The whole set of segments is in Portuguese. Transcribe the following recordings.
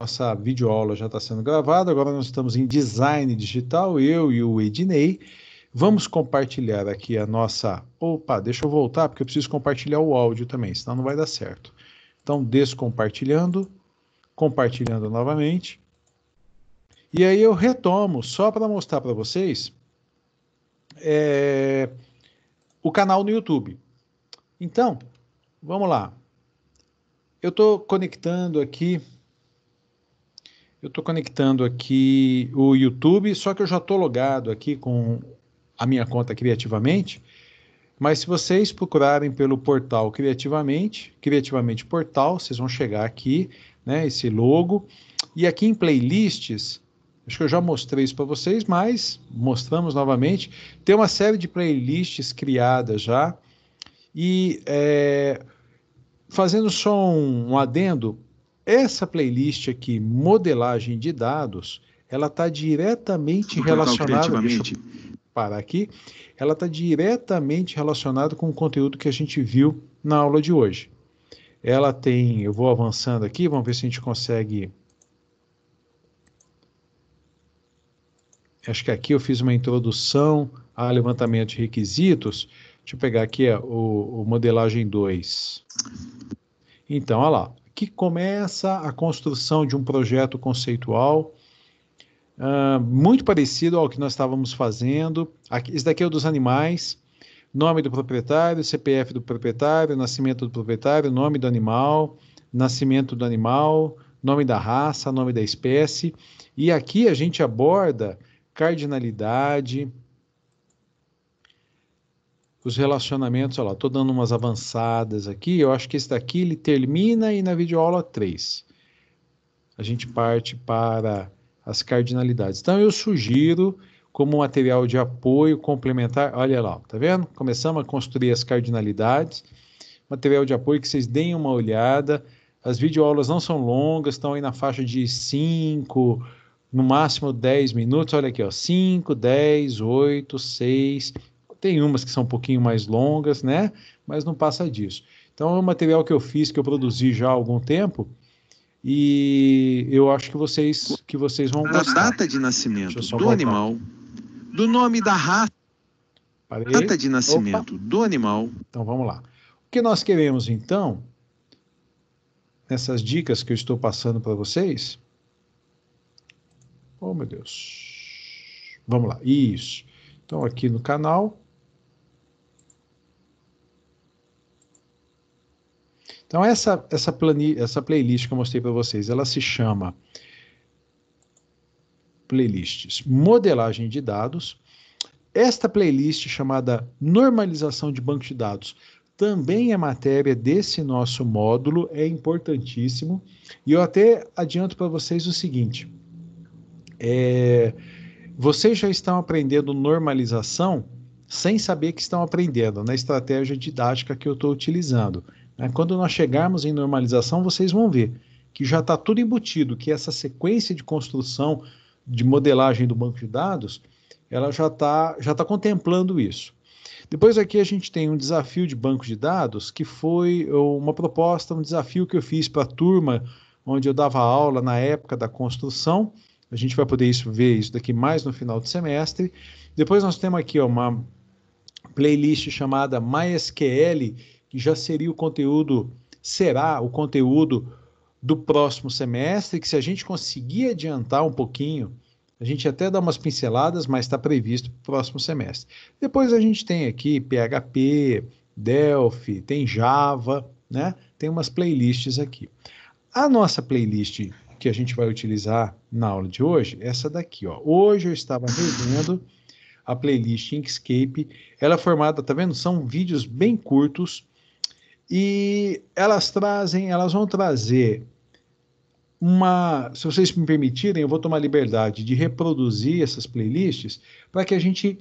nossa videoaula já está sendo gravada, agora nós estamos em design digital, eu e o Ednei. Vamos compartilhar aqui a nossa... Opa, deixa eu voltar, porque eu preciso compartilhar o áudio também, senão não vai dar certo. Então, descompartilhando, compartilhando novamente. E aí eu retomo, só para mostrar para vocês, o canal no YouTube. Então, vamos lá. Eu estou conectando aqui o YouTube, só que eu já estou logado aqui com a minha conta Criativamente, mas se vocês procurarem pelo portal Criativamente Portal, vocês vão chegar aqui, né, esse logo, e aqui em playlists, acho que eu já mostrei isso para vocês, mas mostramos novamente, tem uma série de playlists criadas já, e fazendo só um adendo, essa playlist aqui, modelagem de dados, ela está diretamente relacionada, deixa eu parar aqui, ela está diretamente relacionada com o conteúdo que a gente viu na aula de hoje. Ela tem, eu vou avançando aqui, vamos ver se a gente consegue... Acho que aqui eu fiz uma introdução a levantamento de requisitos. Deixa eu pegar aqui o modelagem 2. Então, olha lá. Aqui começa a construção de um projeto conceitual, muito parecido ao que nós estávamos fazendo. Esse daqui é o dos animais. Nome do proprietário, CPF do proprietário, nascimento do proprietário, nome do animal, nascimento do animal, nome da raça, nome da espécie. E aqui a gente aborda cardinalidade, os relacionamentos, olha lá, estou dando umas avançadas aqui, eu acho que esse daqui ele termina aí na videoaula 3. A gente parte para as cardinalidades. Então eu sugiro, como material de apoio complementar, olha lá, tá vendo? Começamos a construir as cardinalidades, material de apoio que vocês deem uma olhada, as videoaulas não são longas, estão aí na faixa de 5, no máximo 10 minutos, olha aqui, ó, 5, 10, 8, 6... Tem umas que são um pouquinho mais longas, né? Mas não passa disso. Então, é um material que eu fiz, que eu produzi já há algum tempo, e eu acho que vocês vão gostar. Da data de nascimento do animal, do nome da raça, data de nascimento do animal. Então, vamos lá. O que nós queremos, então, nessas dicas que eu estou passando para vocês... Oh, meu Deus. Vamos lá. Isso. Então, aqui no canal... Então, essa playlist que eu mostrei para vocês, ela se chama Playlists Modelagem de Dados. Esta playlist chamada Normalização de Banco de Dados também é matéria desse nosso módulo, é importantíssimo. E eu até adianto para vocês o seguinte, vocês já estão aprendendo normalização sem saber que estão aprendendo, na estratégia didática que eu estou utilizando. Quando nós chegarmos em normalização, vocês vão ver que já está tudo embutido, que essa sequência de construção de modelagem do banco de dados, ela já tá contemplando isso. Depois aqui a gente tem um desafio de banco de dados, que foi uma proposta, um desafio que eu fiz para a turma, onde eu dava aula na época da construção. A gente vai poder ver isso daqui mais no final do semestre. Depois nós temos aqui uma playlist chamada MySQL, que já seria será o conteúdo do próximo semestre, que se a gente conseguir adiantar um pouquinho, a gente até dá umas pinceladas, mas está previsto para o próximo semestre. Depois a gente tem aqui PHP, Delphi, tem Java, né? Tem umas playlists aqui. A nossa playlist que a gente vai utilizar na aula de hoje, essa daqui, ó. Hoje eu estava revendo a playlist Inkscape, ela é formada, tá vendo? São vídeos bem curtos, e elas vão trazer se vocês me permitirem, eu vou tomar liberdade de reproduzir essas playlists para que a gente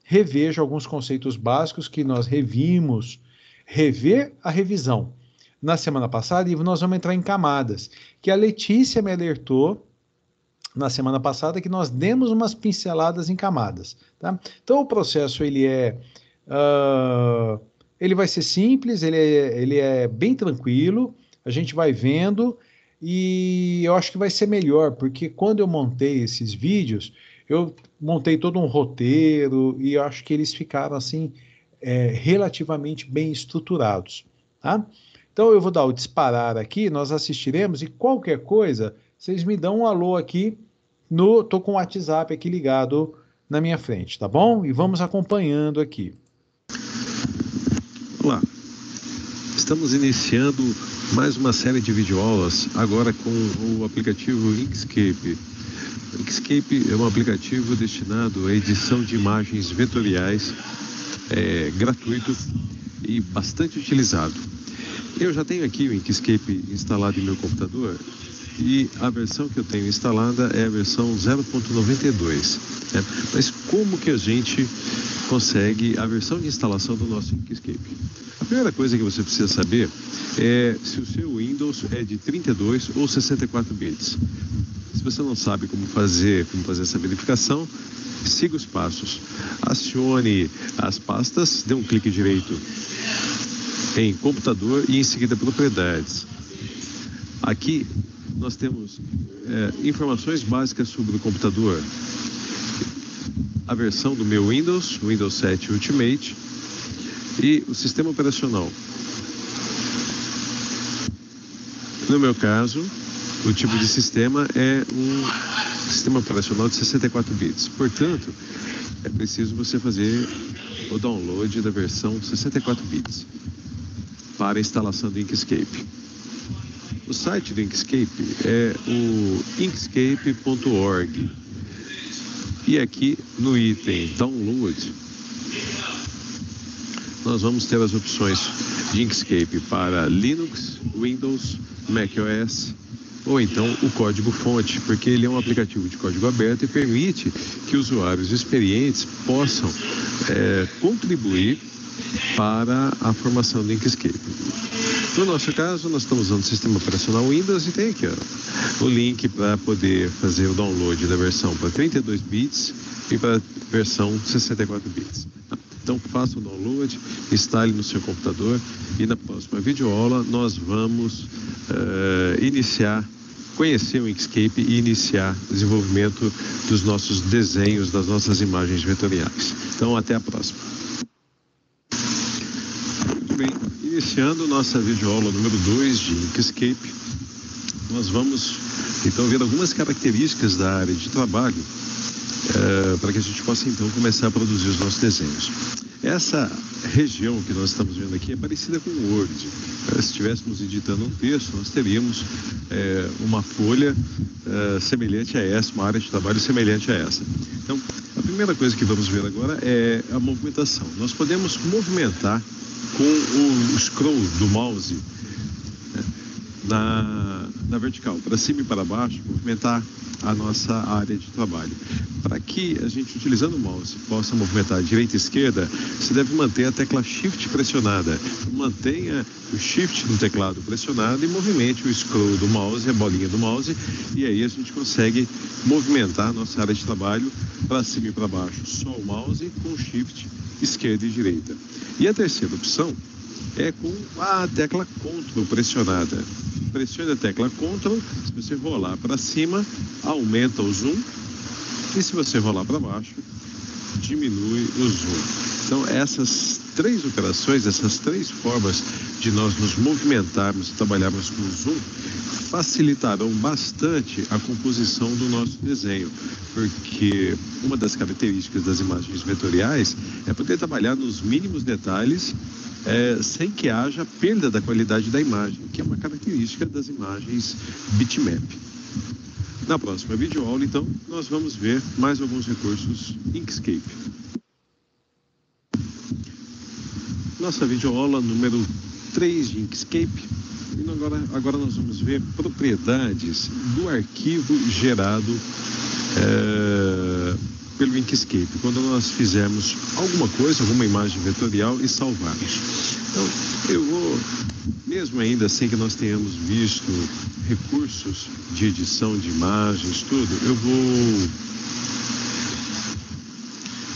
reveja alguns conceitos básicos que nós rever a revisão na semana passada, e nós vamos entrar em camadas, que a Letícia me alertou na semana passada que nós demos umas pinceladas em camadas, tá? Então o processo ele vai ser simples, ele é bem tranquilo, a gente vai vendo e eu acho que vai ser melhor, porque quando eu montei esses vídeos, eu montei todo um roteiro e eu acho que eles ficaram assim relativamente bem estruturados, tá? Então eu vou dar o disparar aqui, nós assistiremos e qualquer coisa, vocês me dão um alô aqui tô com o WhatsApp aqui ligado na minha frente, tá bom? E vamos acompanhando aqui. Olá, estamos iniciando mais uma série de videoaulas, agora com o aplicativo Inkscape. O Inkscape é um aplicativo destinado à edição de imagens vetoriais, gratuito e bastante utilizado. Eu já tenho aqui o Inkscape instalado em meu computador e a versão que eu tenho instalada é a versão 0.92. Né? Mas como que a gente consegue a versão de instalação do nosso Inkscape? A primeira coisa que você precisa saber é se o seu Windows é de 32 ou 64 bits. Se você não sabe como fazer essa verificação, siga os passos. Acione as pastas, dê um clique direito em computador e em seguida propriedades. Aqui nós temos informações básicas sobre o computador. A versão do meu Windows 7 Ultimate e o sistema operacional. No meu caso, o tipo de sistema é um sistema operacional de 64 bits. Portanto, é preciso você fazer o download da versão 64 bits para a instalação do Inkscape. O site do Inkscape é o inkscape.org. E aqui no item Download, nós vamos ter as opções de Inkscape para Linux, Windows, macOS ou então o código-fonte, porque ele é um aplicativo de código aberto e permite que usuários experientes possam contribuir para a formação do Inkscape. No nosso caso, nós estamos usando o sistema operacional Windows e tem aqui o link para poder fazer o download da versão para 32 bits e para a versão 64 bits. Então, faça o download, instale no seu computador e na próxima videoaula nós vamos conhecer o Inkscape e iniciar o desenvolvimento dos nossos desenhos, das nossas imagens vetoriais. Então, até a próxima. Muito bem, iniciando nossa videoaula número 2 de Inkscape, nós vamos então ver algumas características da área de trabalho para que a gente possa então começar a produzir os nossos desenhos. Essa região que nós estamos vendo aqui é parecida com o Word. Se estivéssemos editando um texto, nós teríamos uma folha semelhante a essa, uma área de trabalho semelhante a essa. Então, a primeira coisa que vamos ver agora é a movimentação. Nós podemos movimentar com o scroll do mouse na vertical, para cima e para baixo, movimentar a nossa área de trabalho. Para que a gente, utilizando o mouse, possa movimentar direita e esquerda, você deve manter a tecla Shift pressionada. Mantenha o Shift do teclado pressionado e movimente o scroll do mouse, a bolinha do mouse, e aí a gente consegue movimentar a nossa área de trabalho para cima e para baixo. Só o mouse com o Shift esquerda e direita. E a terceira opção é com a tecla Ctrl pressionada. Pressione a tecla Ctrl, se você rolar para cima, aumenta o zoom, e se você rolar para baixo, diminui o zoom. Então, essas três operações, essas três formas de nós nos movimentarmos e trabalharmos com o zoom, facilitarão bastante a composição do nosso desenho, porque uma das características das imagens vetoriais é poder trabalhar nos mínimos detalhes sem que haja perda da qualidade da imagem, que é uma característica das imagens bitmap. Na próxima videoaula, então, nós vamos ver mais alguns recursos Inkscape. Nossa videoaula número 3 de Inkscape. E agora nós vamos ver propriedades do arquivo gerado pelo Inkscape, quando nós fizermos alguma coisa, alguma imagem vetorial e salvarmos. Então, eu vou, mesmo ainda sem que nós tenhamos visto recursos de edição de imagens, tudo, eu vou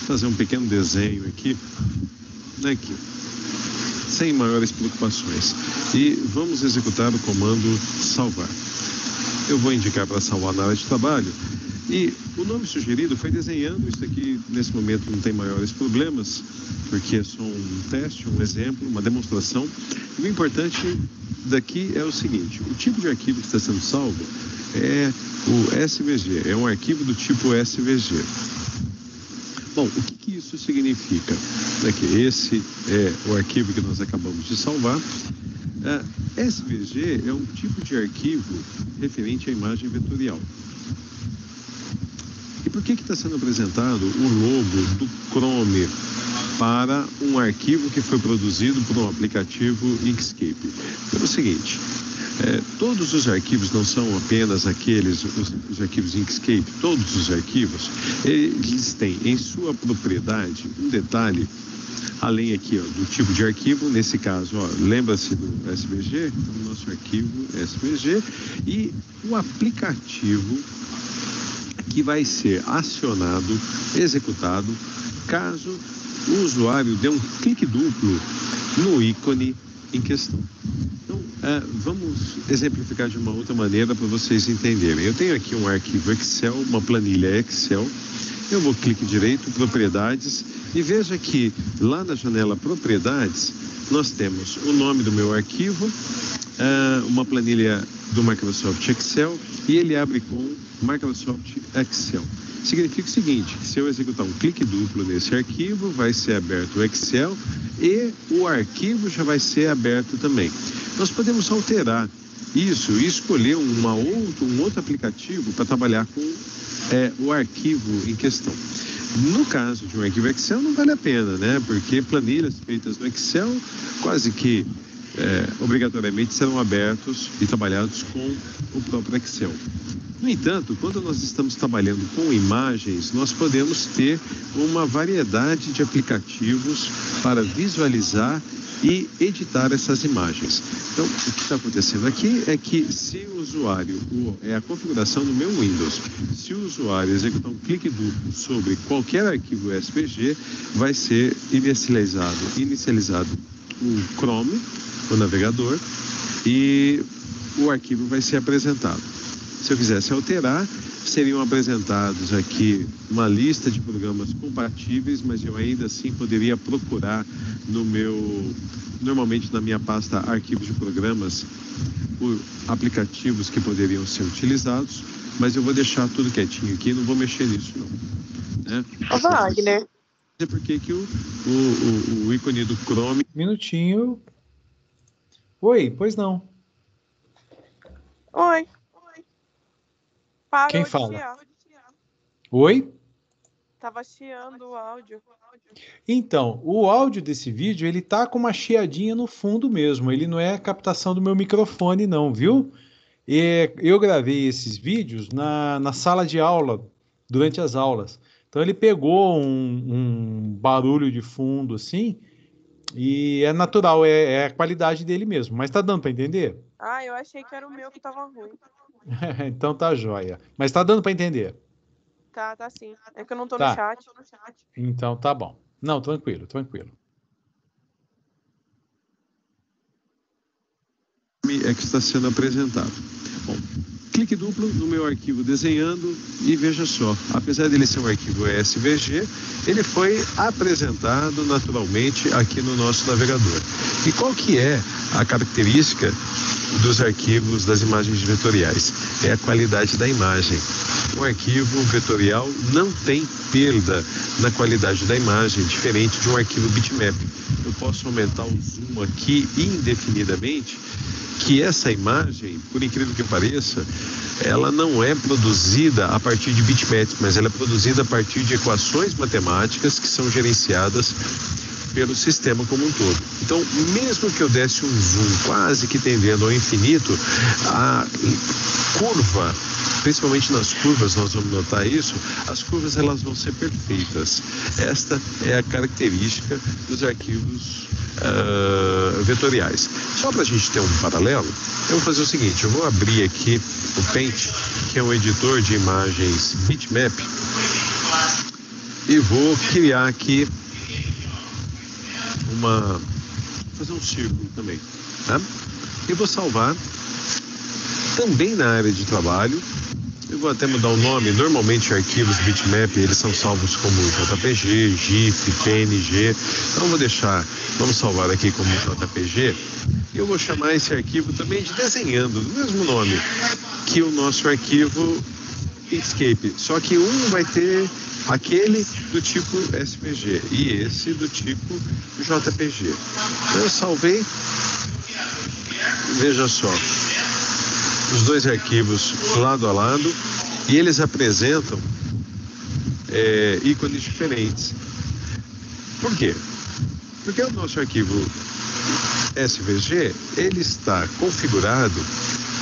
fazer um pequeno desenho aqui, sem maiores preocupações. E vamos executar o comando salvar. eu vou indicar para salvar na área de trabalho. E o nome sugerido foi desenhando. Isso aqui, nesse momento, não tem maiores problemas, porque é só um teste, um exemplo, uma demonstração. E o importante daqui é o seguinte: o tipo de arquivo que está sendo salvo é o SVG, é um arquivo do tipo SVG. Bom, o que isso significa? É que esse é o arquivo que nós acabamos de salvar. SVG é um tipo de arquivo referente à imagem vetorial. E por que está sendo apresentado o logo do Chrome para um arquivo que foi produzido por um aplicativo Inkscape? Pelo seguinte, todos os arquivos, não são apenas aqueles, os arquivos Inkscape, todos os arquivos, eles têm em sua propriedade um detalhe, além aqui do tipo de arquivo. Nesse caso, lembra-se do SVG, o nosso arquivo SVG, e o aplicativo que vai ser acionado, executado, caso o usuário dê um clique duplo no ícone em questão. Então, vamos exemplificar de uma outra maneira para vocês entenderem. Eu tenho aqui um arquivo Excel, uma planilha Excel. Eu vou clique direito, propriedades, e veja que lá na janela propriedades, nós temos o nome do meu arquivo, uma planilha do Microsoft Excel, e ele abre com Microsoft Excel. Significa o seguinte: que se eu executar um clique duplo nesse arquivo, vai ser aberto o Excel e o arquivo já vai ser aberto também. Nós podemos alterar isso e escolher um outro aplicativo para trabalhar com o arquivo em questão. No caso de um arquivo Excel, não vale a pena, né? Porque planilhas feitas no Excel quase que obrigatoriamente serão abertos e trabalhados com o próprio Excel. No entanto, quando nós estamos trabalhando com imagens, nós podemos ter uma variedade de aplicativos para visualizar e editar essas imagens. Então, o que está acontecendo aqui é que se o usuário, é a configuração do meu Windows, se o usuário executar um clique duplo sobre qualquer arquivo SVG, vai ser inicializado o Chrome, o navegador, e o arquivo vai ser apresentado. Se eu quisesse alterar, seriam apresentados aqui uma lista de programas compatíveis, mas eu ainda assim poderia procurar normalmente na minha pasta arquivos de programas, por aplicativos que poderiam ser utilizados, mas eu vou deixar tudo quietinho aqui, não vou mexer nisso não. Né? Ô, Wagner. É porque que o ícone do Chrome... Minutinho. Oi, pois não. Oi. Parou. Quem fala? Oi? Tava chiando o áudio. Então, o áudio desse vídeo, ele tá com uma chiadinha no fundo mesmo. Ele não é a captação do meu microfone, não, viu? Eu gravei esses vídeos na sala de aula, durante as aulas. Então, ele pegou um barulho de fundo, assim, e é natural, é a qualidade dele mesmo. Mas tá dando para entender? Ah, eu achei que era o meu que tava ruim. Então tá jóia. Mas tá dando para entender? Tá sim. É que eu não tô no chat. Então tá bom. Não, tranquilo. É que está sendo apresentado. Bom, clique duplo no meu arquivo desenhando e veja só, apesar dele ser um arquivo SVG, ele foi apresentado naturalmente aqui no nosso navegador. E qual que é a característica dos arquivos das imagens vetoriais? É a qualidade da imagem. Um arquivo vetorial não tem perda na qualidade da imagem, diferente de um arquivo bitmap. Eu posso aumentar o zoom aqui indefinidamente, que essa imagem, por incrível que pareça, ela não é produzida a partir de bitmaps, mas ela é produzida a partir de equações matemáticas que são gerenciadas pelo sistema como um todo. Então, mesmo que eu desse um zoom quase que tendendo ao infinito, a curva, principalmente nas curvas, nós vamos notar isso, as curvas elas vão ser perfeitas. Esta é a característica dos arquivos vetoriais. Só para a gente ter um paralelo, eu vou fazer o seguinte: eu vou abrir aqui o Paint, que é um editor de imagens bitmap, e vou criar aqui fazer um círculo também, tá? E vou salvar também na área de trabalho. Eu vou até mudar o nome. Normalmente arquivos bitmap, eles são salvos como JPG, GIF, PNG. Então vamos salvar aqui como JPG. E eu vou chamar esse arquivo também de desenhando, do mesmo nome que o nosso arquivo Inkscape. Só que um vai ter aquele do tipo SVG e esse do tipo JPG. Então eu salvei. Veja só. Os dois arquivos lado a lado, e eles apresentam ícones diferentes. Por quê? Porque o nosso arquivo SVG, ele está configurado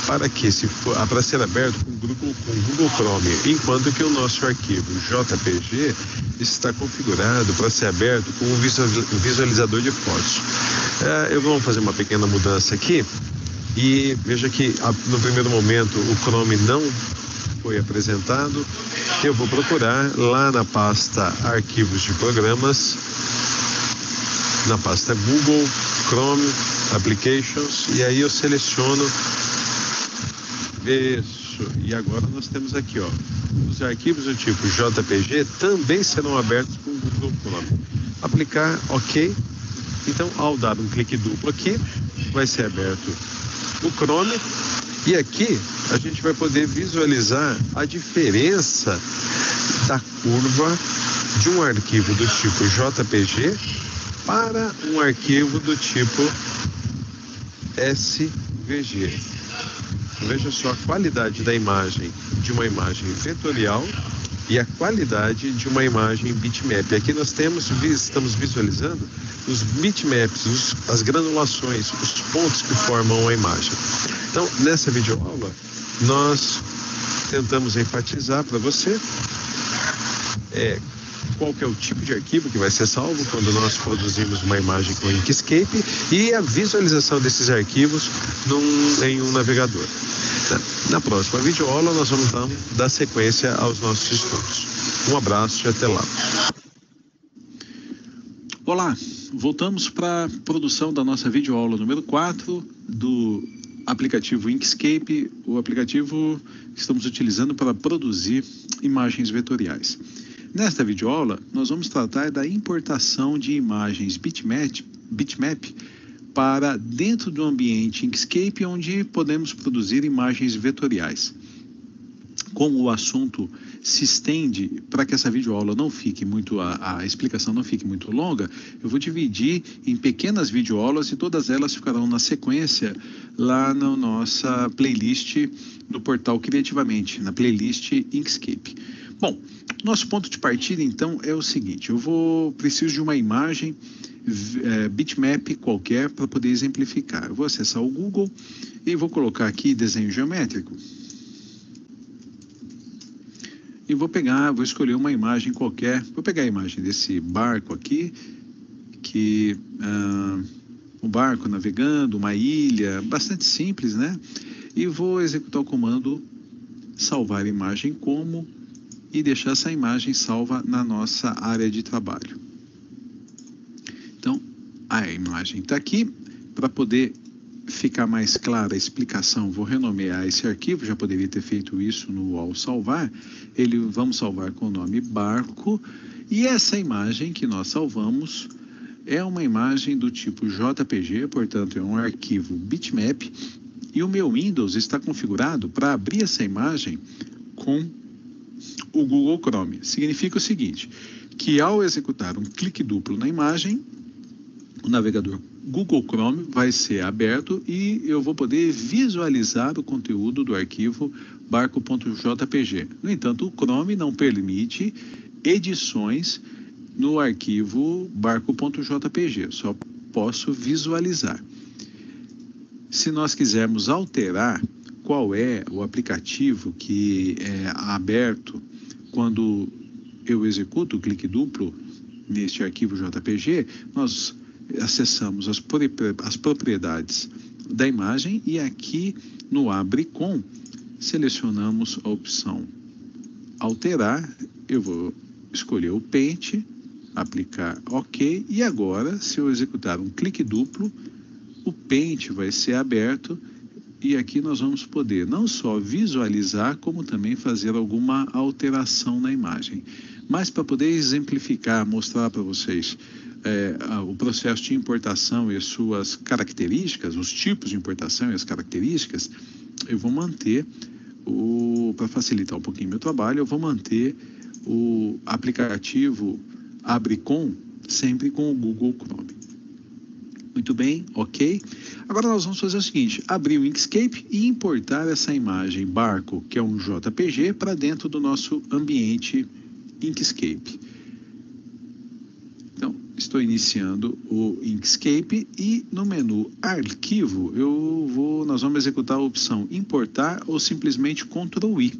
para ser aberto com Google Chrome, enquanto que o nosso arquivo JPG está configurado para ser aberto com um visualizador de fotos. Eu vou fazer uma pequena mudança aqui. E veja que no primeiro momento o Chrome não foi apresentado. Eu vou procurar lá na pasta Arquivos de Programas, na pasta Google, Chrome, Applications, e aí eu seleciono isso. E agora nós temos aqui, ó, os arquivos do tipo JPG também serão abertos com o Google Chrome. Aplicar OK. Então, ao dar um clique duplo aqui, vai ser aberto o Chrome, e aqui a gente vai poder visualizar a diferença da curva de um arquivo do tipo JPG para um arquivo do tipo SVG. Veja só a qualidade da imagem, de uma imagem vetorial, e a qualidade de uma imagem bitmap. Aqui nós estamos visualizando os bitmaps, as granulações, os pontos que formam a imagem. Então, nessa videoaula, nós tentamos enfatizar para você qual que é o tipo de arquivo que vai ser salvo quando nós produzimos uma imagem com Inkscape e a visualização desses arquivos em um navegador. Na próxima videoaula, nós vamos então dar sequência aos nossos estudos. Um abraço e até lá. Olá, voltamos para a produção da nossa videoaula número 4 do aplicativo Inkscape, o aplicativo que estamos utilizando para produzir imagens vetoriais. Nesta videoaula, nós vamos tratar da importação de imagens bitmap para dentro do ambiente Inkscape, onde podemos produzir imagens vetoriais. Como o assunto se estende, para que essa videoaula não fique muito, a explicação não fique muito longa, eu vou dividir em pequenas videoaulas e todas elas ficarão na sequência lá na nossa playlist do portal Criativamente, na playlist Inkscape. Bom, nosso ponto de partida então é o seguinte: preciso de uma imagem bitmap qualquer para poder exemplificar. Eu vou acessar o Google e vou colocar aqui desenho geométrico. E vou escolher uma imagem qualquer. Vou pegar a imagem desse barco aqui, um barco navegando, uma ilha, bastante simples, né? E vou executar o comando salvar imagem como e deixar essa imagem salva na nossa área de trabalho. Então, a imagem está aqui. Para poder ficar mais clara a explicação, vou renomear esse arquivo. Já poderia ter feito isso ao salvar. Vamos salvar com o nome barco. E essa imagem que nós salvamos é uma imagem do tipo JPG, portanto é um arquivo bitmap. E o meu Windows está configurado para abrir essa imagem com o Google Chrome. Significa o seguinte, que ao executar um clique duplo na imagem, o navegador Google Chrome vai ser aberto e eu vou poder visualizar o conteúdo do arquivo barco.jpg. No entanto, o Chrome não permite edições no arquivo barco.jpg, só posso visualizar. Se nós quisermos alterar qual é o aplicativo que é aberto quando eu executo o clique duplo neste arquivo JPG, nós acessamos as propriedades da imagem e aqui no Abre Com selecionamos a opção Alterar. Eu vou escolher o Paint, aplicar OK e agora, se eu executar um clique duplo, o Paint vai ser aberto E aqui nós vamos poder não só visualizar, como também fazer alguma alteração na imagem. Mas para poder exemplificar, mostrar para vocês o processo de importação e as suas características, os tipos de importação e as características, eu vou manter, para facilitar um pouquinho meu trabalho, eu vou manter o aplicativo Abricom sempre com o Google Chrome. Muito bem, ok? Agora nós vamos fazer o seguinte, abrir o Inkscape e importar essa imagem barco, que é um JPG, para dentro do nosso ambiente Inkscape. Então, estou iniciando o Inkscape e no menu Arquivo, nós vamos executar a opção Importar ou simplesmente Ctrl I.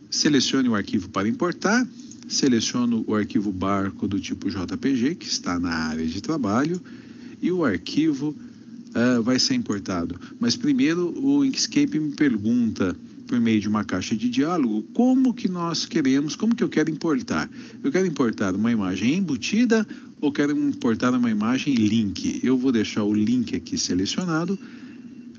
Selecione o arquivo para importar. Seleciono o arquivo barco do tipo JPG, que está na área de trabalho, e o arquivo vai ser importado. Mas primeiro o Inkscape me pergunta, por meio de uma caixa de diálogo, como que eu quero importar. Eu quero importar uma imagem embutida ou quero importar uma imagem link. Eu vou deixar o link aqui selecionado.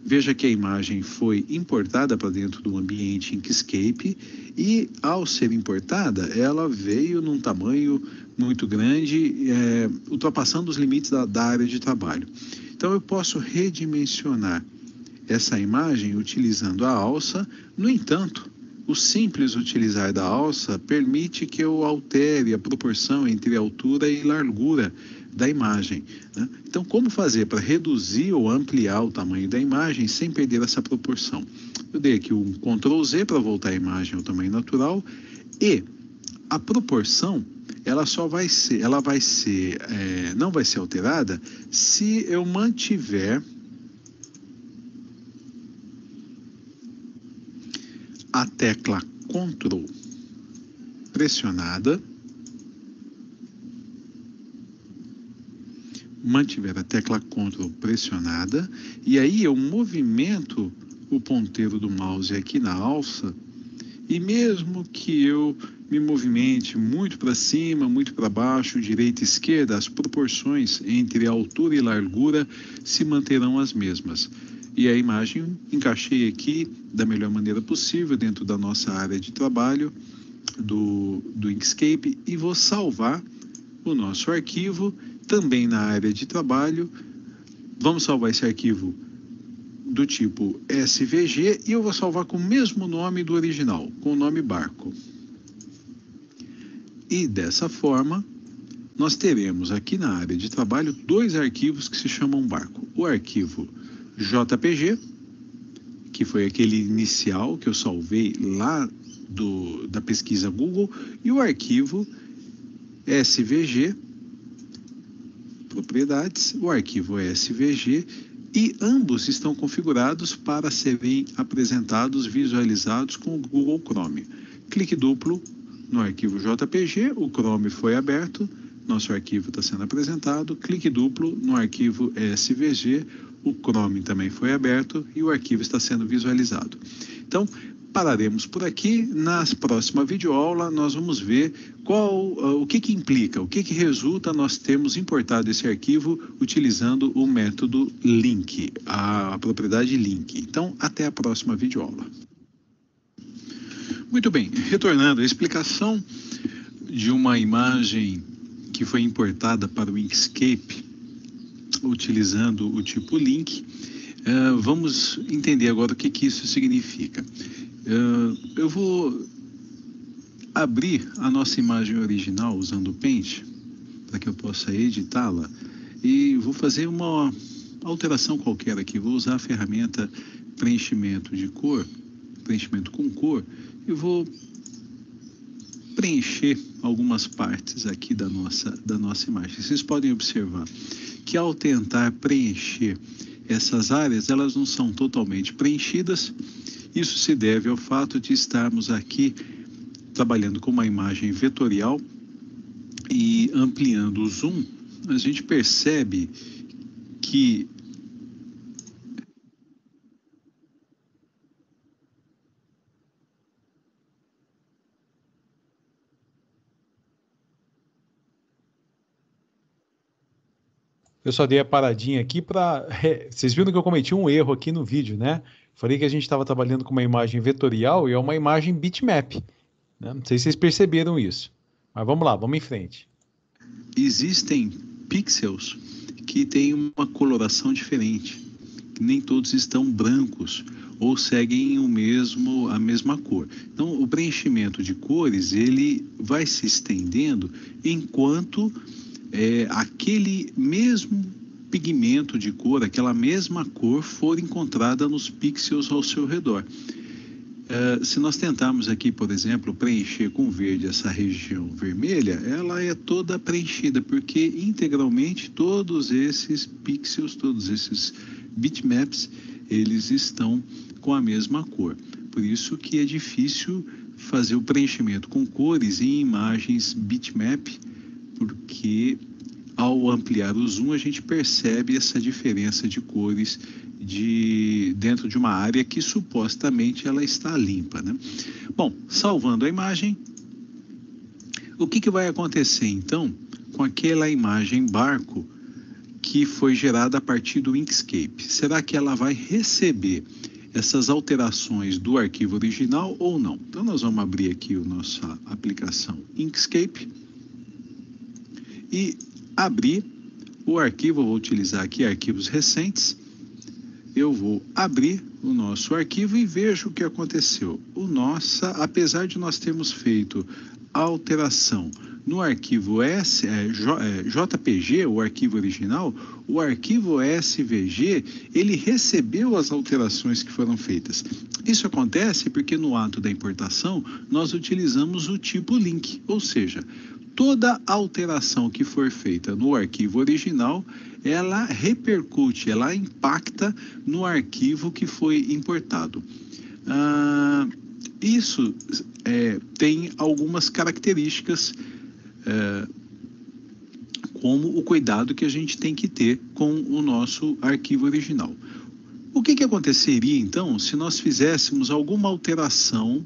Veja que a imagem foi importada para dentro do ambiente Inkscape e, ao ser importada, ela veio num tamanho muito grande, ultrapassando os limites da área de trabalho. Então, eu posso redimensionar essa imagem utilizando a alça. No entanto, o simples utilizar da alça permite que eu altere a proporção entre altura e largura da imagem, né? Então, como fazer para reduzir ou ampliar o tamanho da imagem sem perder essa proporção? Eu dei aqui um Ctrl Z para voltar a imagem ao tamanho natural e a proporção não vai ser alterada se eu mantiver a tecla Ctrl pressionada, e aí eu movimento o ponteiro do mouse aqui na alça, e mesmo que eu me movimente muito para cima, muito para baixo, direita e esquerda, as proporções entre altura e largura se manterão as mesmas. E a imagem encaixei aqui da melhor maneira possível dentro da nossa área de trabalho do Inkscape e vou salvar o nosso arquivo também na área de trabalho. Vamos salvar esse arquivo do tipo SVG e eu vou salvar com o mesmo nome do original, com o nome barco. E dessa forma, nós teremos aqui na área de trabalho dois arquivos que se chamam barco. O arquivo JPG, que foi aquele inicial que eu salvei lá da pesquisa Google, e o arquivo SVG, propriedades, o arquivo SVG, e ambos estão configurados para serem apresentados, visualizados com o Google Chrome. Clique duplo no arquivo JPG, o Chrome foi aberto, nosso arquivo está sendo apresentado, clique duplo no arquivo SVG, o Chrome também foi aberto e o arquivo está sendo visualizado. Então, pararemos por aqui. Na próxima videoaula, nós vamos ver o que implica, o que resulta nós termos importado esse arquivo utilizando o método link, a propriedade link. Então, até a próxima videoaula. Muito bem, retornando à explicação de uma imagem que foi importada para o Inkscape, utilizando o tipo link, vamos entender agora o que isso significa. Eu vou abrir a nossa imagem original usando o Paint, para que eu possa editá-la, e vou fazer uma alteração qualquer aqui. Vou usar a ferramenta preenchimento com cor, e vou preencher algumas partes aqui da nossa imagem. Vocês podem observar que ao tentar preencher essas áreas, elas não são totalmente preenchidas. Isso se deve ao fato de estarmos aqui trabalhando com uma imagem vetorial e ampliando o zoom, a gente percebe que Eu só dei a paradinha aqui para... Vocês viram que eu cometi um erro aqui no vídeo, né? Falei que a gente estava trabalhando com uma imagem vetorial e é uma imagem bitmap, né? Não sei se vocês perceberam isso. Mas vamos lá, vamos em frente. Existem pixels que têm uma coloração diferente. Nem todos estão brancos ou seguem a mesma cor. Então, o preenchimento de cores, ele vai se estendendo enquanto aquele mesmo pigmento de cor, aquela mesma cor for encontrada nos pixels ao seu redor. Se nós tentarmos aqui, por exemplo, preencher com verde essa região vermelha, ela é toda preenchida, porque integralmente todos esses pixels, todos esses bitmaps, eles estão com a mesma cor. Por isso que é difícil fazer o preenchimento com cores em imagens bitmap, porque ao ampliar o zoom a gente percebe essa diferença de cores dentro de uma área que supostamente ela está limpa, né? Bom, salvando a imagem, o que vai acontecer então com aquela imagem barco que foi gerada a partir do Inkscape? Será que ela vai receber essas alterações do arquivo original ou não? Então nós vamos abrir aqui a nossa aplicação Inkscape e abrir o arquivo. Eu vou utilizar aqui arquivos recentes. Eu vou abrir o nosso arquivo e vejo o que aconteceu. Apesar de nós termos feito a alteração no arquivo JPG, o arquivo original, o arquivo SVG, ele recebeu as alterações que foram feitas. Isso acontece porque no ato da importação nós utilizamos o tipo link, ou seja, toda alteração que for feita no arquivo original, ela repercute, ela impacta no arquivo que foi importado. Isso tem algumas características, como o cuidado que a gente tem que ter com o nosso arquivo original. O que aconteceria, então, se nós fizéssemos alguma alteração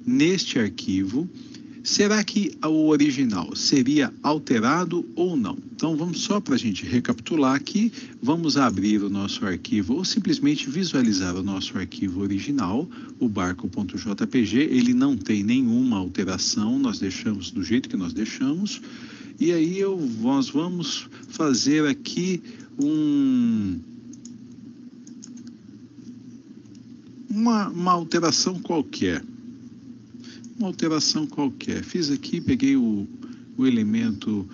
neste arquivo? Será que o original seria alterado ou não? Então, vamos só para a gente recapitular aqui, vamos abrir o nosso arquivo ou simplesmente visualizar o nosso arquivo original, o barco.jpg, ele não tem nenhuma alteração, nós deixamos do jeito que nós deixamos, e aí nós vamos fazer aqui uma alteração qualquer. Fiz aqui, peguei o elemento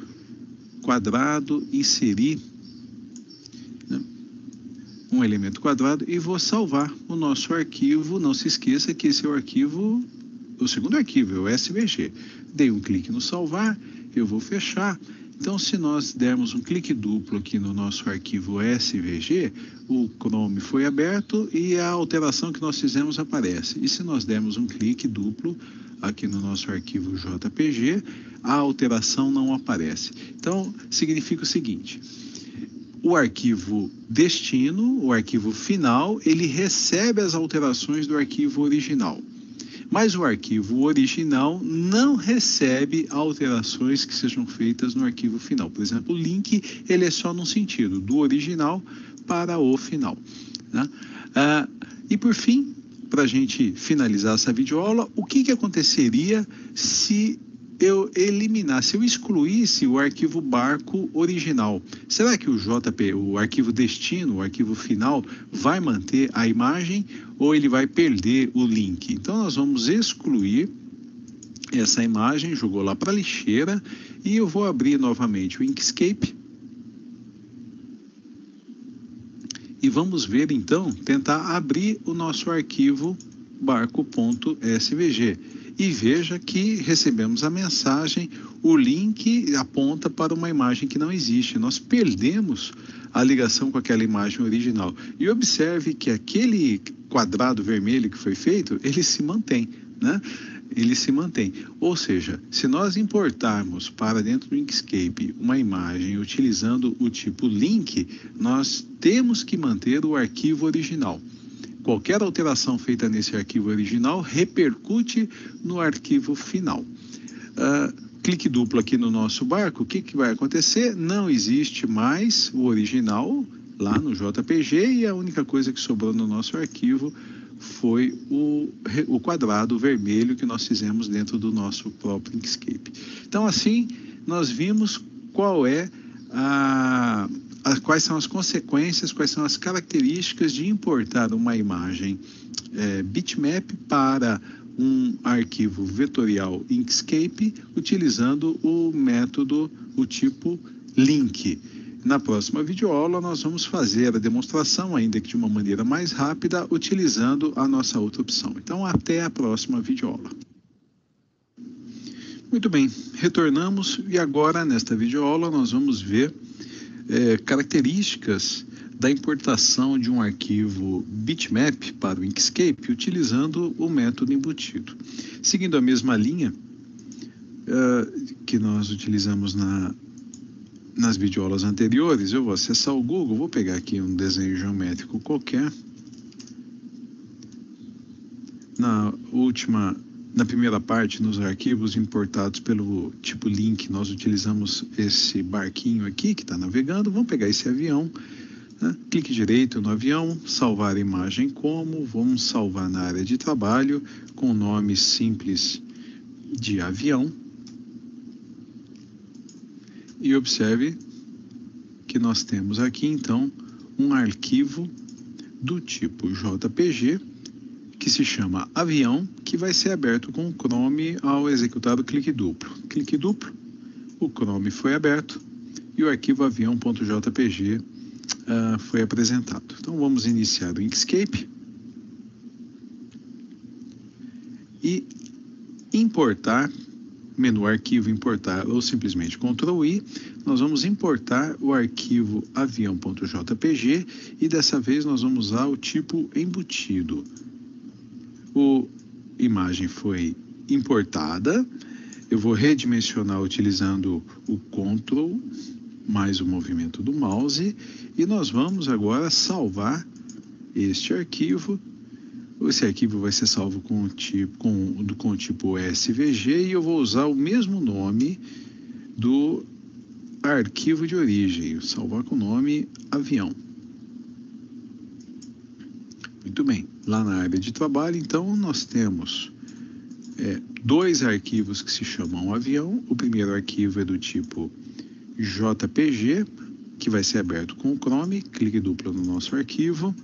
quadrado, inseri, né, um elemento quadrado e vou salvar o nosso arquivo. Não se esqueça que esse é o segundo arquivo, é o SVG. Dei um clique no salvar, eu vou fechar. Então, se nós dermos um clique duplo aqui no nosso arquivo SVG, o Chrome foi aberto e a alteração que nós fizemos aparece. E se nós dermos um clique duplo aqui no nosso arquivo JPG, a alteração não aparece. Então, significa o seguinte: o arquivo destino, o arquivo final, ele recebe as alterações do arquivo original. Mas o arquivo original não recebe alterações que sejam feitas no arquivo final. Por exemplo, o link, ele é só no sentido do original para o final, né? E por fim, para a gente finalizar essa videoaula, o que aconteceria se eu excluísse o arquivo barco original? Será que o arquivo destino, o arquivo final, vai manter a imagem ou ele vai perder o link? Então, nós vamos excluir essa imagem, jogou lá para a lixeira, e eu vou abrir novamente o Inkscape. E vamos ver, então, tentar abrir o nosso arquivo barco.svg. E veja que recebemos a mensagem, o link aponta para uma imagem que não existe. Nós perdemos a ligação com aquela imagem original. E observe que aquele quadrado vermelho que foi feito, ele se mantém, né? Ele se mantém. Ou seja, se nós importarmos para dentro do Inkscape uma imagem utilizando o tipo link, nós temos que manter o arquivo original. Qualquer alteração feita nesse arquivo original repercute no arquivo final. clique duplo aqui no nosso barco, o que, que vai acontecer? Não existe mais o original lá no JPG e a única coisa que sobrou no nosso arquivo foi o quadrado vermelho que nós fizemos dentro do nosso próprio Inkscape. Então, assim, nós vimos quais são as consequências, quais são as características de importar uma imagem bitmap para um arquivo vetorial Inkscape utilizando o método, o tipo link. Na próxima videoaula nós vamos fazer a demonstração, ainda que de uma maneira mais rápida, utilizando a nossa outra opção. Então, até a próxima videoaula. Muito bem, retornamos e agora nesta videoaula nós vamos ver características da importação de um arquivo bitmap para o Inkscape utilizando o método embutido. Seguindo a mesma linha que nós utilizamos nas videoaulas anteriores, eu vou acessar o Google, vou pegar aqui um desenho geométrico qualquer. Na primeira parte, nos arquivos importados pelo tipo link, nós utilizamos esse barquinho aqui que está navegando. Vamos pegar esse avião, né? Clique direito no avião, salvar a imagem como, vamos salvar na área de trabalho com o nome simples de avião. E observe que nós temos aqui, então, um arquivo do tipo JPG, que se chama avião, que vai ser aberto com o Chrome ao executar o clique duplo. Clique duplo, o Chrome foi aberto e o arquivo avião.jpg foi apresentado. Então, vamos iniciar o Inkscape e importar. Menu arquivo importar ou simplesmente Ctrl I, nós vamos importar o arquivo avião.jpg e dessa vez nós vamos usar o tipo embutido. A imagem foi importada, eu vou redimensionar utilizando o Ctrl mais o movimento do mouse e nós vamos agora salvar este arquivo. Esse arquivo vai ser salvo com o tipo SVG e eu vou usar o mesmo nome do arquivo de origem, salvar com o nome avião. Muito bem, lá na área de trabalho, então, nós temos dois arquivos que se chamam avião. O primeiro arquivo é do tipo JPG, que vai ser aberto com o Chrome, clique duplo no nosso arquivo.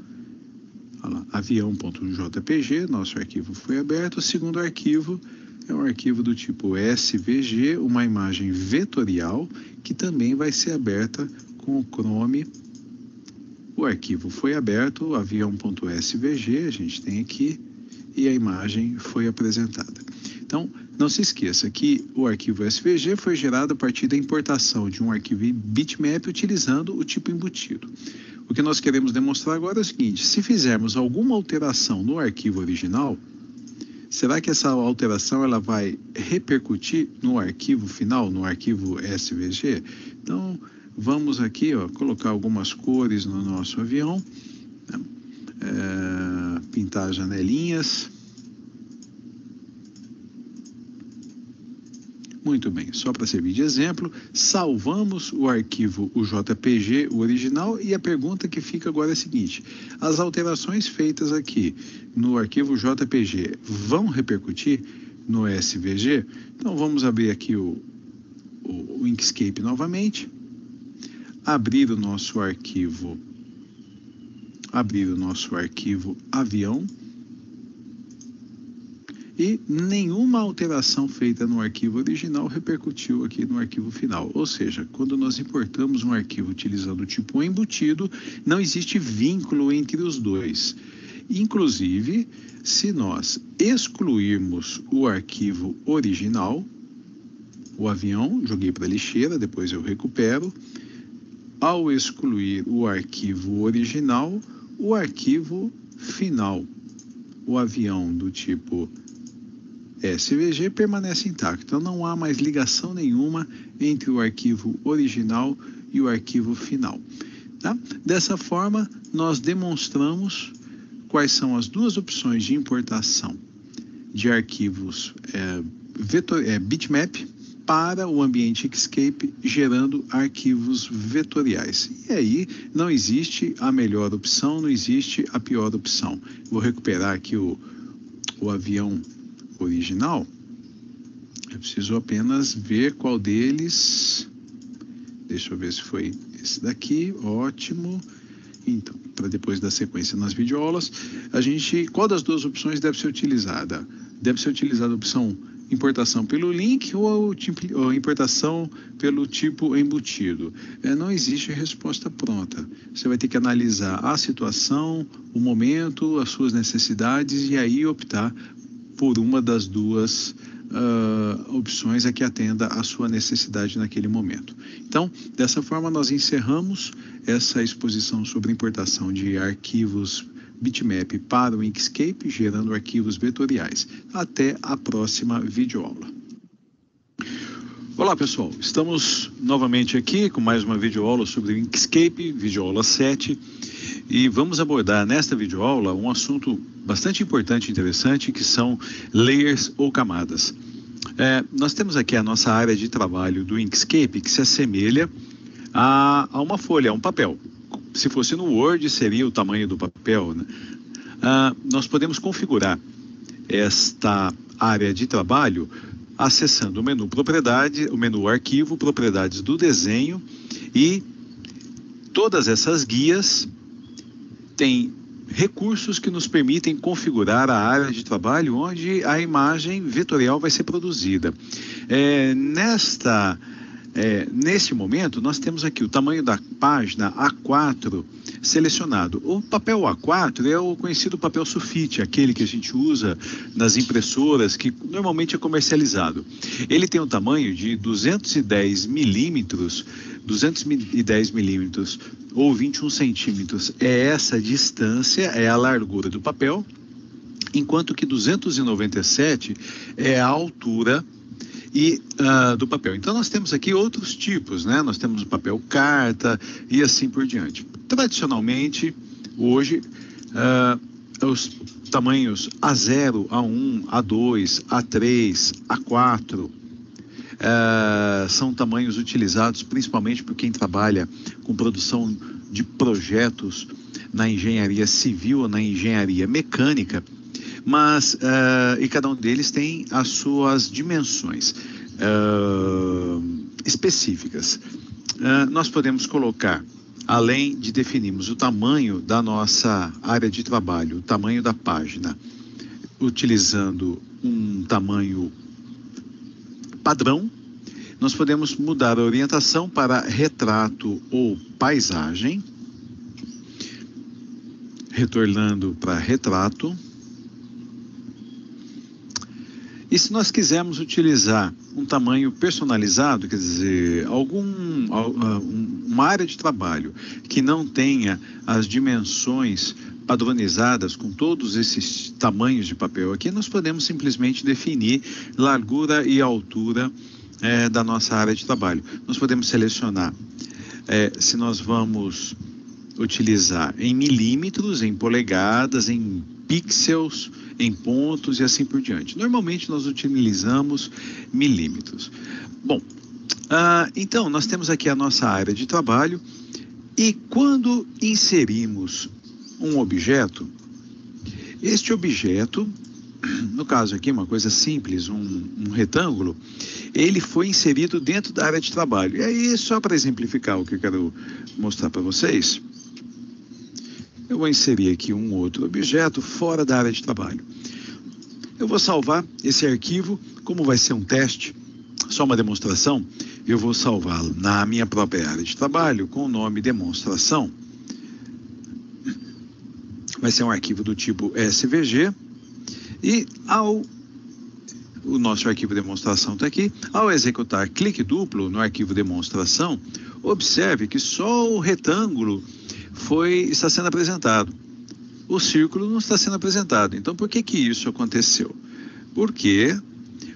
Avião.jpg, nosso arquivo foi aberto. O segundo arquivo é um arquivo do tipo SVG, uma imagem vetorial, que também vai ser aberta com o Chrome. O arquivo foi aberto, avião.svg, a gente tem aqui, e a imagem foi apresentada. Então, não se esqueça que o arquivo SVG foi gerado a partir da importação de um arquivo bitmap utilizando o tipo embutido. O que nós queremos demonstrar agora é o seguinte: se fizermos alguma alteração no arquivo original, será que essa alteração ela vai repercutir no arquivo final, no arquivo SVG? Então, vamos aqui colocar algumas cores no nosso avião, né? Pintar janelinhas. Muito bem, só para servir de exemplo, salvamos o arquivo, o JPG, o original, e a pergunta que fica agora é a seguinte: as alterações feitas aqui no arquivo JPG vão repercutir no SVG? Então vamos abrir aqui o Inkscape novamente, abrir o nosso arquivo avião, e nenhuma alteração feita no arquivo original repercutiu aqui no arquivo final. Ou seja, quando nós importamos um arquivo utilizando o tipo embutido, não existe vínculo entre os dois. Inclusive, se nós excluirmos o arquivo original, o avião, joguei para a lixeira, depois eu recupero. Ao excluir o arquivo original, o arquivo final, o avião do tipo SVG, permanece intacto. Então não há mais ligação nenhuma entre o arquivo original e o arquivo final. Tá? Dessa forma, nós demonstramos quais são as duas opções de importação de arquivos bitmap para o ambiente Inkscape, gerando arquivos vetoriais. E aí não existe a melhor opção, não existe a pior opção. Vou recuperar aqui o avião original. Eu preciso apenas ver qual deles. Deixa eu ver se foi esse daqui. Ótimo. Então, para depois da sequência nas videoaulas, qual das duas opções deve ser utilizada? Deve ser utilizada a opção importação pelo link ou importação pelo tipo embutido. Não existe resposta pronta. Você vai ter que analisar a situação, o momento, as suas necessidades e aí optar por uma das duas opções a que atenda a sua necessidade naquele momento. Então, dessa forma, nós encerramos essa exposição sobre importação de arquivos bitmap para o Inkscape, gerando arquivos vetoriais. Até a próxima videoaula. Olá, pessoal. Estamos novamente aqui com mais uma videoaula sobre o Inkscape, videoaula 7. E vamos abordar nesta videoaula um assunto bastante importante e interessante, que são layers ou camadas. Nós temos aqui a nossa área de trabalho do Inkscape, que se assemelha a uma folha, a um papel. Se fosse no Word, seria o tamanho do papel, né? Nós podemos configurar esta área de trabalho acessando o menu Propriedade, o menu Arquivo, Propriedades do Desenho, e todas essas guias têm recursos que nos permitem configurar a área de trabalho onde a imagem vetorial vai ser produzida. Neste momento, nós temos aqui o tamanho da página A4 selecionado. O papel A4 é o conhecido papel sulfite, aquele que a gente usa nas impressoras, que normalmente é comercializado. Ele tem um tamanho de 210 milímetros ou 21 centímetros. Essa distância é a largura do papel, enquanto que 297 é a altura do papel. Então nós temos aqui outros tipos, né? Nós temos o papel carta e assim por diante. Tradicionalmente, hoje, os tamanhos A0, A1, A2, A3, A4 são tamanhos utilizados principalmente por quem trabalha com produção de projetos na engenharia civil ou na engenharia mecânica, mas e cada um deles tem as suas dimensões específicas. Nós podemos colocar, além de definirmos o tamanho da nossa área de trabalho, o tamanho da página, utilizando um tamanho padrão, nós podemos mudar a orientação para retrato ou paisagem, retornando para retrato. E se nós quisermos utilizar um tamanho personalizado, quer dizer, uma área de trabalho que não tenha as dimensões padronizadas com todos esses tamanhos de papel aqui, nós podemos simplesmente definir largura e altura da nossa área de trabalho. Nós podemos selecionar se nós vamos utilizar em milímetros, em polegadas, em pixels, em pontos e assim por diante. Normalmente nós utilizamos milímetros. Bom, então nós temos aqui a nossa área de trabalho e quando inserimos um objeto, este objeto, no caso aqui uma coisa simples, um retângulo, ele foi inserido dentro da área de trabalho. E aí, só para exemplificar o que eu quero mostrar para vocês, eu vou inserir aqui um outro objeto fora da área de trabalho. Eu vou salvar esse arquivo, como vai ser um teste, só uma demonstração, eu vou salvá-lo na minha própria área de trabalho com o nome demonstração. Vai ser um arquivo do tipo SVG e o nosso arquivo demonstração está aqui. Ao executar clique duplo no arquivo demonstração, observe que só o retângulo está sendo apresentado. O círculo não está sendo apresentado. Então, por que isso aconteceu? Porque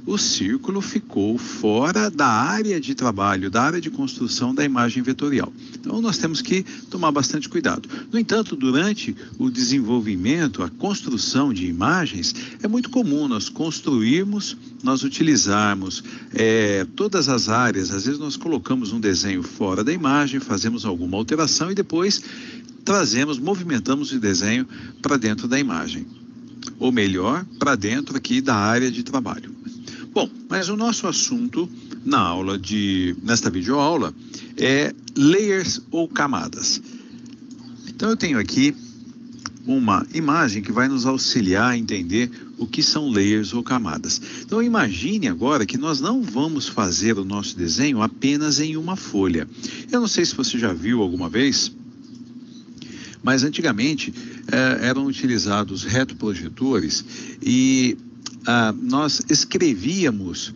o círculo ficou fora da área de trabalho, da área de construção da imagem vetorial. Então, nós temos que tomar bastante cuidado. No entanto, durante o desenvolvimento, a construção de imagens, é muito comum nós construirmos, nós utilizarmos todas as áreas. Às vezes, nós colocamos um desenho fora da imagem, fazemos alguma alteração e depois movimentamos o desenho para dentro da imagem. Ou melhor, para dentro aqui da área de trabalho. Bom, mas o nosso assunto nesta videoaula é layers ou camadas. Então eu tenho aqui uma imagem que vai nos auxiliar a entender o que são layers ou camadas. Então imagine agora que nós não vamos fazer o nosso desenho apenas em uma folha. Eu não sei se você já viu alguma vez, mas antigamente eram utilizados retroprojetores e nós escrevíamos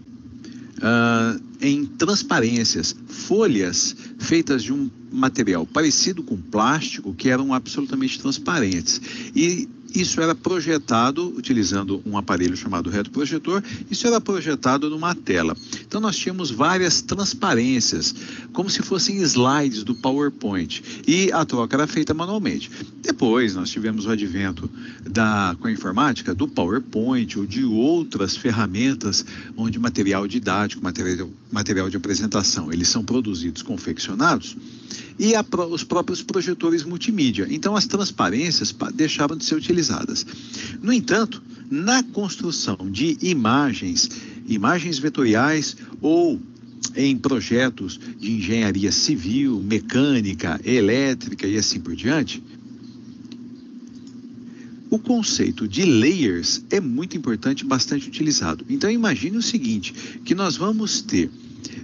em transparências, folhas feitas de um material parecido com plástico, que eram absolutamente transparentes. E isso era projetado utilizando um aparelho chamado retroprojetor, isso era projetado numa tela. Então nós tínhamos várias transparências, como se fossem slides do PowerPoint, e a troca era feita manualmente. Depois nós tivemos o advento com a informática, do PowerPoint ou de outras ferramentas onde material didático, material de apresentação, eles são produzidos, confeccionados, e os próprios projetores multimídia. Então as transparências deixaram de ser utilizadas. No entanto, na construção de imagens vetoriais ou em projetos de engenharia civil, mecânica, elétrica e assim por diante, o conceito de layers é muito importante, bastante utilizado. Então imagine o seguinte, que nós vamos ter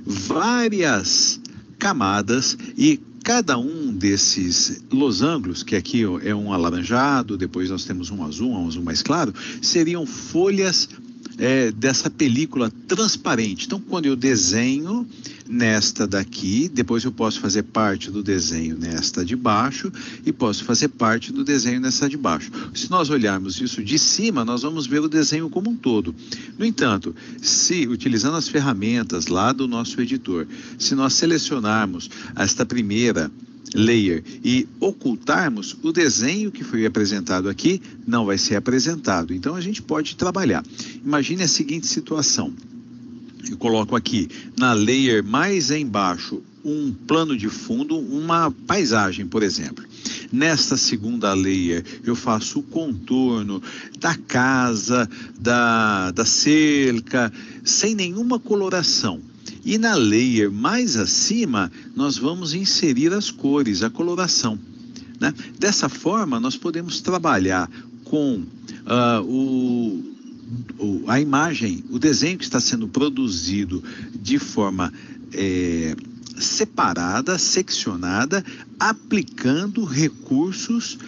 várias camadas e cada um desses losangos, que aqui é um alaranjado, depois nós temos um azul mais claro, seriam folhas dessa película transparente. Então, quando eu desenho nesta daqui, depois eu posso fazer parte do desenho nesta de baixo e posso fazer parte do desenho nessa de baixo. Se nós olharmos isso de cima, nós vamos ver o desenho como um todo. No entanto, se utilizando as ferramentas lá do nosso editor, se nós selecionarmos esta primeira layer e ocultarmos, o desenho que foi apresentado aqui não vai ser apresentado. Então a gente pode trabalhar. Imagine a seguinte situação. Eu coloco aqui na layer mais embaixo um plano de fundo, uma paisagem, por exemplo. Nesta segunda layer eu faço o contorno da casa, da cerca, sem nenhuma coloração. E na layer mais acima, nós vamos inserir as cores, a coloração, né? Dessa forma, nós podemos trabalhar com a imagem, o desenho que está sendo produzido de forma separada, seccionada, aplicando recursos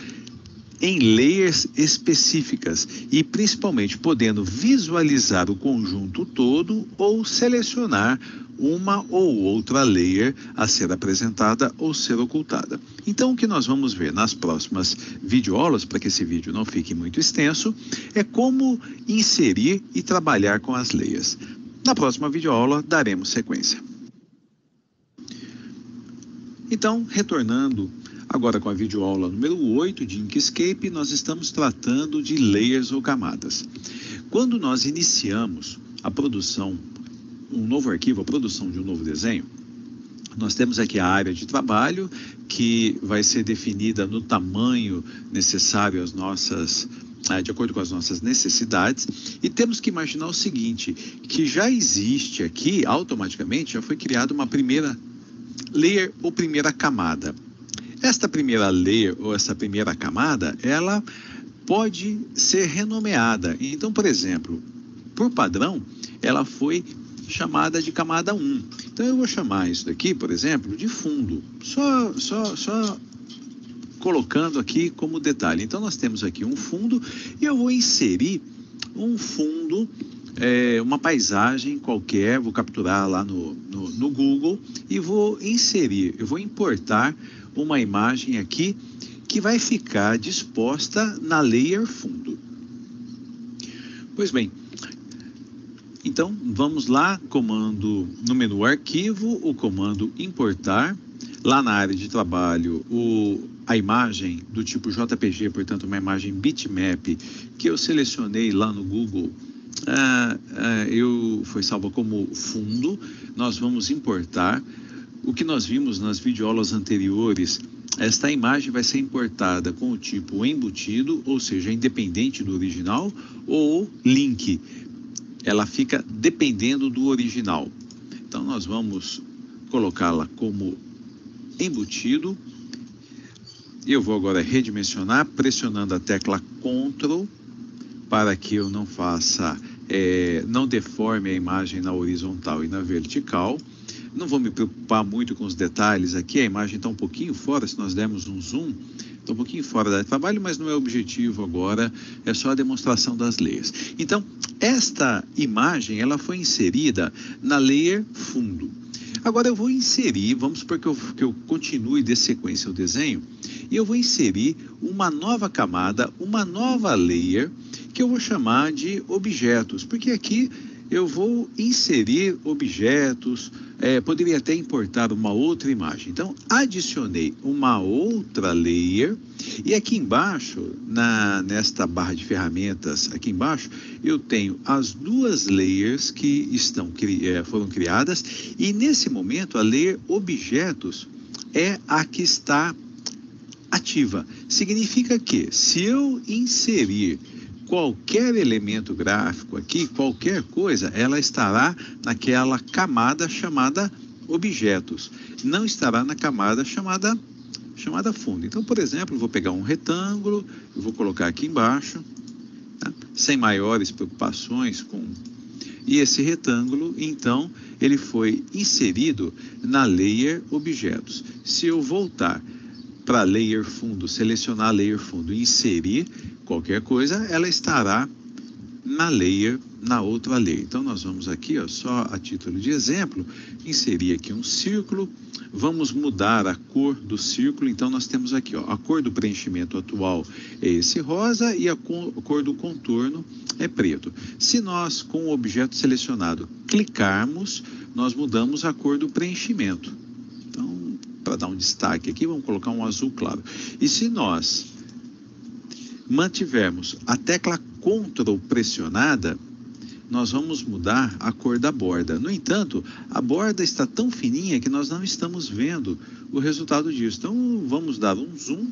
em layers específicas e principalmente podendo visualizar o conjunto todo ou selecionar uma ou outra layer a ser apresentada ou ser ocultada. Então, o que nós vamos ver nas próximas videoaulas, para que esse vídeo não fique muito extenso, é como inserir e trabalhar com as layers. Na próxima videoaula, daremos sequência. Então, retornando agora com a videoaula número 8 de Inkscape, nós estamos tratando de layers ou camadas. Quando nós iniciamos a produção, um novo arquivo, a produção de um novo desenho, nós temos aqui a área de trabalho, que vai ser definida no tamanho necessário às nossas, de acordo com as nossas necessidades, e temos que imaginar o seguinte, que já existe aqui, automaticamente, já foi criada uma primeira layer ou primeira camada. Esta primeira layer ou essa primeira camada, ela pode ser renomeada. Então, por exemplo, por padrão, ela foi chamada de camada 1. Então, eu vou chamar isso daqui, por exemplo, de fundo. Só colocando aqui como detalhe. Então, nós temos aqui um fundo e eu vou inserir um fundo, uma paisagem qualquer, vou capturar lá no Google e vou inserir, eu vou importar uma imagem aqui que vai ficar disposta na layer fundo. Pois bem, Então, vamos lá, comando no menu arquivo, o comando importar. Lá na área de trabalho, a imagem do tipo JPG, portanto, uma imagem bitmap, que eu selecionei lá no Google, foi salva como fundo. Nós vamos importar. O que nós vimos nas videoaulas anteriores, esta imagem vai ser importada com o tipo embutido, ou seja, independente do original, ou link. Ela fica dependendo do original. Então, nós vamos colocá-la como embutido. Eu vou agora redimensionar, pressionando a tecla Ctrl, para que eu não faça, não deforme a imagem na horizontal e na vertical. Não vou me preocupar muito com os detalhes aqui, a imagem está um pouquinho fora, se nós dermos um zoom, está um pouquinho fora da trabalho, mas não é o objetivo agora, é só a demonstração das layers. Então, esta imagem, ela foi inserida na layer fundo. Agora eu vou inserir, vamos supor que eu continue de sequência o desenho, e eu vou inserir uma nova camada, uma nova layer, que eu vou chamar de objetos, porque aqui eu vou inserir objetos, poderia até importar uma outra imagem. Então, adicionei uma outra layer, e aqui embaixo, nesta barra de ferramentas, aqui embaixo, eu tenho as duas layers que foram criadas, e nesse momento a layer objetos é a que está ativa. Significa que, se eu inserir qualquer elemento gráfico aqui, qualquer coisa, ela estará naquela camada chamada objetos, não estará na camada chamada fundo. Então, por exemplo, eu vou pegar um retângulo, eu vou colocar aqui embaixo, tá? Sem maiores preocupações com... E esse retângulo, então, ele foi inserido na layer objetos. Se eu voltar para layer fundo, selecionar a layer fundo e inserir qualquer coisa, ela estará na outra layer. Então, nós vamos aqui, ó, só a título de exemplo, inserir aqui um círculo, vamos mudar a cor do círculo. Então, nós temos aqui, ó, a cor do preenchimento atual é esse rosa e a cor do contorno é preto. Se nós, com o objeto selecionado, clicarmos, nós mudamos a cor do preenchimento. Então, para dar um destaque aqui, vamos colocar um azul claro. E se nós mantivermos a tecla Ctrl pressionada, nós vamos mudar a cor da borda. No entanto, a borda está tão fininha que nós não estamos vendo o resultado disso. Então, vamos dar um zoom.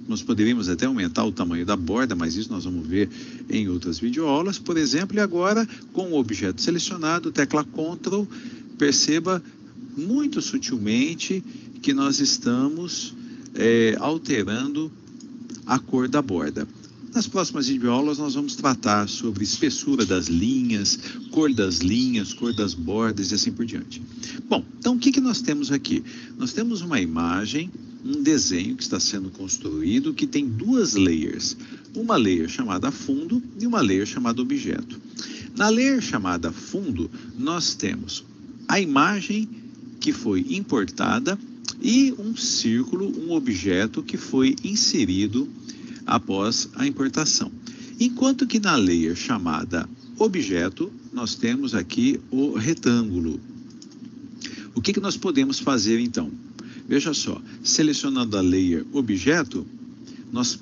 Nós poderíamos até aumentar o tamanho da borda, mas isso nós vamos ver em outras videoaulas, por exemplo. E agora, com o objeto selecionado, tecla Ctrl, perceba muito sutilmente que nós estamos alterando a cor da borda. Nas próximas videoaulas nós vamos tratar sobre espessura das linhas, cor das bordas e assim por diante. Bom, então o que nós temos aqui? Nós temos uma imagem, um desenho que está sendo construído, que tem duas layers. Uma layer chamada fundo e uma layer chamada objeto. Na layer chamada fundo, nós temos a imagem que foi importada e um círculo, um objeto que foi inserido após a importação. Enquanto que na layer chamada objeto, nós temos aqui o retângulo. O que nós podemos fazer então? Veja só, selecionando a layer objeto, nós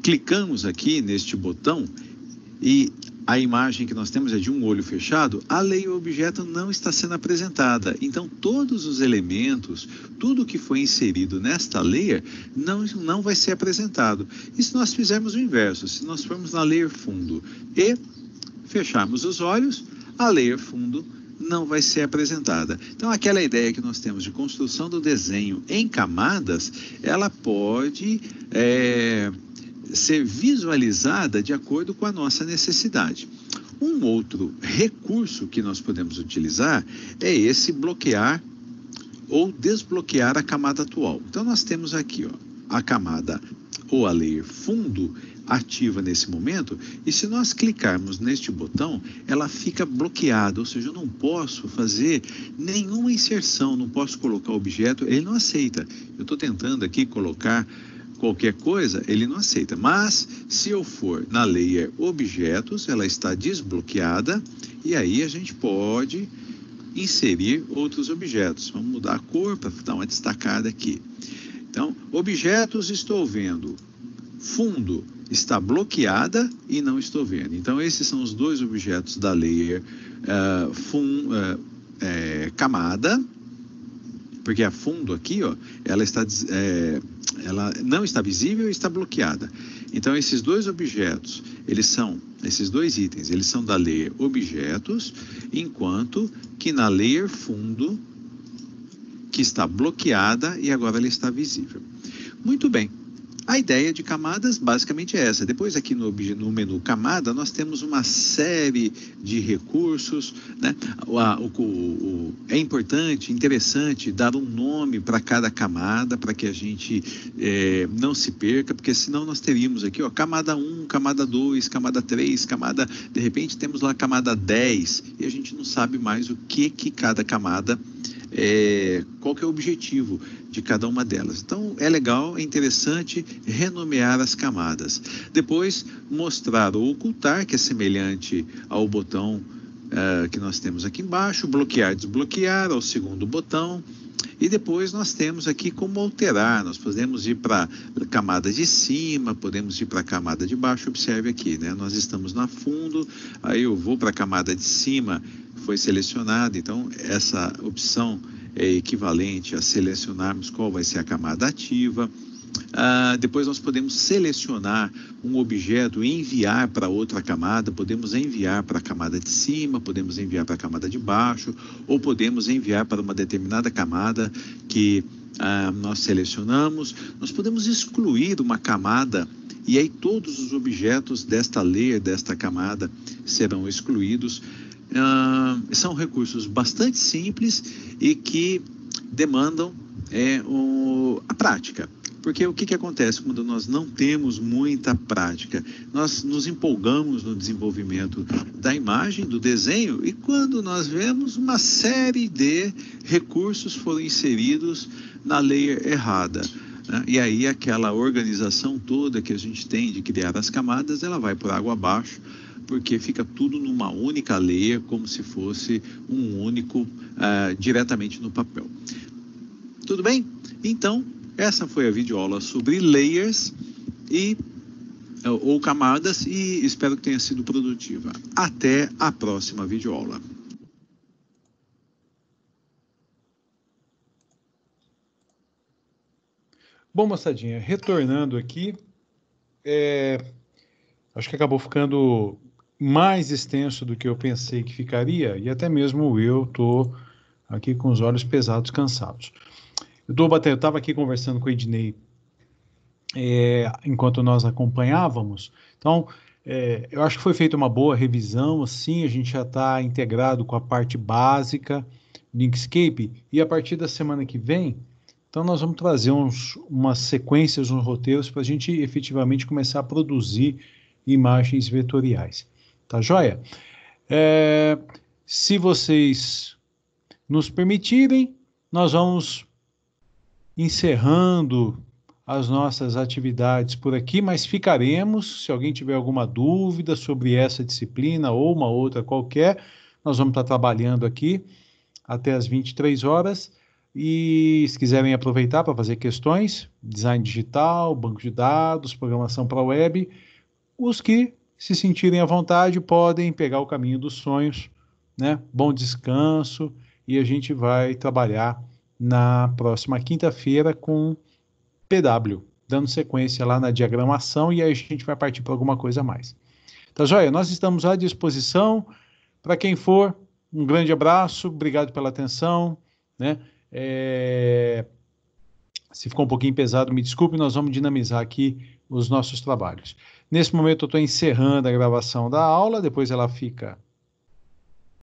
clicamos aqui neste botão e a imagem que nós temos é de um olho fechado, a layer objeto não está sendo apresentada. Então, todos os elementos, tudo que foi inserido nesta layer, não vai ser apresentado. E se nós fizermos o inverso, se nós formos na layer fundo e fecharmos os olhos, a layer fundo não vai ser apresentada. Então, aquela ideia que nós temos de construção do desenho em camadas, ela pode ser visualizada de acordo com a nossa necessidade. Um outro recurso que nós podemos utilizar é esse bloquear ou desbloquear a camada atual. Então, nós temos aqui, ó, a camada ou a layer fundo ativa nesse momento, e se nós clicarmos neste botão, ela fica bloqueada, ou seja, eu não posso fazer nenhuma inserção, não posso colocar objeto, ele não aceita. Eu estou tentando aqui colocar qualquer coisa, ele não aceita. Mas, se eu for na layer objetos, ela está desbloqueada, e aí a gente pode inserir outros objetos. Vamos mudar a cor para dar uma destacada aqui. Então, objetos, estou vendo. Fundo está bloqueada e não estou vendo. Então, esses são os dois objetos da layer camada, porque a fundo aqui, ó, ela não está visível e está bloqueada. Então, esses dois objetos, esses dois itens, eles são da layer objetos, enquanto que na layer fundo, que está bloqueada e agora ela está visível. Muito bem. A ideia de camadas basicamente é essa. Depois aqui no menu camada, nós temos uma série de recursos, né? É importante, interessante dar um nome para cada camada, para que a gente não se perca, porque senão nós teríamos aqui, ó, camada 1, camada 2, camada 3, de repente temos lá camada 10, e a gente não sabe mais o que cada camada qual que é o objetivo de cada uma delas. Então, é legal, é interessante renomear as camadas. Depois, mostrar ou ocultar, que é semelhante ao botão que nós temos aqui embaixo, bloquear, desbloquear, ao segundo botão. E depois nós temos aqui como alterar, nós podemos ir para a camada de cima, podemos ir para a camada de baixo, observe aqui, né? Nós estamos na fundo, aí eu vou para a camada de cima, foi selecionada, então essa opção é equivalente a selecionarmos qual vai ser a camada ativa. Depois nós podemos selecionar um objeto e enviar para outra camada, podemos enviar para a camada de cima, podemos enviar para a camada de baixo, ou podemos enviar para uma determinada camada que nós selecionamos. Nós podemos excluir uma camada e aí todos os objetos desta layer, desta camada, serão excluídos. São recursos bastante simples e que demandam a prática. Porque o que acontece quando nós não temos muita prática? Nós nos empolgamos no desenvolvimento da imagem, do desenho, e quando nós vemos uma série de recursos foram inseridos na layer errada, né? E aí aquela organização toda que a gente tem de criar as camadas, ela vai por água abaixo, porque fica tudo numa única layer, como se fosse um único, diretamente no papel. Tudo bem? Então, essa foi a videoaula sobre layers ou camadas e espero que tenha sido produtiva. Até a próxima videoaula. Bom, moçadinha, retornando aqui, acho que acabou ficando mais extenso do que eu pensei que ficaria, e até mesmo eu estou aqui com os olhos pesados, cansados. Eu estava aqui conversando com o Ednei enquanto nós acompanhávamos. Então, eu acho que foi feita uma boa revisão, assim, a gente já está integrado com a parte básica do Inkscape, e a partir da semana que vem, então nós vamos trazer umas sequências, uns roteiros, para a gente efetivamente começar a produzir imagens vetoriais. Tá joia? Se vocês nos permitirem, nós vamos encerrando as nossas atividades por aqui, mas ficaremos, se alguém tiver alguma dúvida sobre essa disciplina ou uma outra qualquer, nós vamos estar trabalhando aqui até as 23 horas, e se quiserem aproveitar para fazer questões, design digital, banco de dados, programação para web, os que se sentirem à vontade podem pegar o caminho dos sonhos, né? Bom descanso, e a gente vai trabalhar na próxima quinta-feira com PW, dando sequência lá na diagramação, e aí a gente vai partir para alguma coisa a mais. Tá joia? Nós estamos à disposição. Para quem for, um grande abraço, obrigado pela atenção, né? Se ficou um pouquinho pesado, me desculpe, nós vamos dinamizar aqui os nossos trabalhos. Nesse momento eu estou encerrando a gravação da aula, depois ela fica